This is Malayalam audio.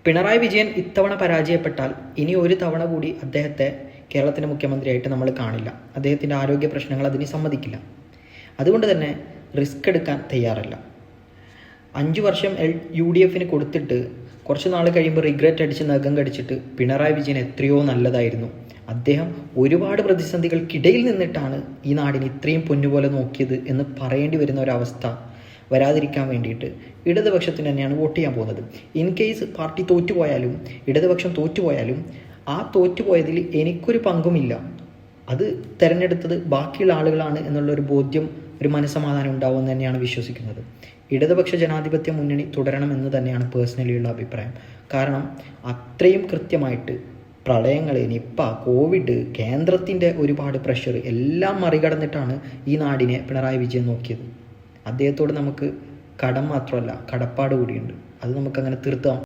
പിണറായി വിജയൻ ഇത്തവണ പരാജയപ്പെട്ടാൽ ഇനി ഒരു തവണ കൂടി അദ്ദേഹത്തെ കേരളത്തിൻ്റെ മുഖ്യമന്ത്രിയായിട്ട് നമ്മൾ കാണില്ല. അദ്ദേഹത്തിൻ്റെ ആരോഗ്യ പ്രശ്നങ്ങൾ അതിന് സമ്മതിക്കില്ല. അതുകൊണ്ട് തന്നെ റിസ്ക് എടുക്കാൻ തയ്യാറല്ല. 5 വർഷം UDF കൊടുത്തിട്ട് കുറച്ച് നാൾ കഴിയുമ്പോൾ റിഗ്രറ്റ് അടിച്ച് നഖം കടിച്ചിട്ട് പിണറായി വിജയൻ എത്രയോ നല്ലതായിരുന്നു. അദ്ദേഹം ഒരുപാട് പ്രതിസന്ധികൾക്കിടയിൽ നിന്നിട്ടാണ് ഈ നാടിന് ഇത്രയും പൊന്നുപോലെ നോക്കിയത് എന്ന് പറയേണ്ടി വരുന്ന ഒരവസ്ഥ വരാതിരിക്കാൻ വേണ്ടിയിട്ട് ഇടതുപക്ഷത്തിന് തന്നെയാണ് വോട്ട് ചെയ്യാൻ പോകുന്നത്. ഇൻ കേസ് പാർട്ടി തോറ്റുപോയാലും ഇടതുപക്ഷം തോറ്റുപോയാലും ആ തോറ്റുപോയതിൽ എനിക്കൊരു പങ്കുമില്ല. അത് തിരഞ്ഞെടുത്തത് ബാക്കിയുള്ള ആളുകളാണ് എന്നുള്ളൊരു ബോധ്യം, ഒരു മനസ്സമാധാനം ഉണ്ടാവുമെന്ന് തന്നെയാണ് വിശ്വസിക്കുന്നത്. ഇടതുപക്ഷ ജനാധിപത്യ മുന്നണി തുടരണമെന്ന് തന്നെയാണ് പേഴ്സണലിയുള്ള അഭിപ്രായം. കാരണം അത്രയും കൃത്യമായിട്ട് പ്രളയങ്ങൾ, നിപ്പ, കോവിഡ്, കേന്ദ്രത്തിൻ്റെ ഒരുപാട് പ്രഷർ എല്ലാം മറികടന്നിട്ടാണ് ഈ നാടിനെ പിണറായി വിജയൻ നോക്കിയത്. അദ്ദേഹത്തോട് നമുക്ക് കടം മാത്രമല്ല കടപ്പാട് കൂടിയുണ്ട്. അത് നമുക്കങ്ങനെ തീർത്താം.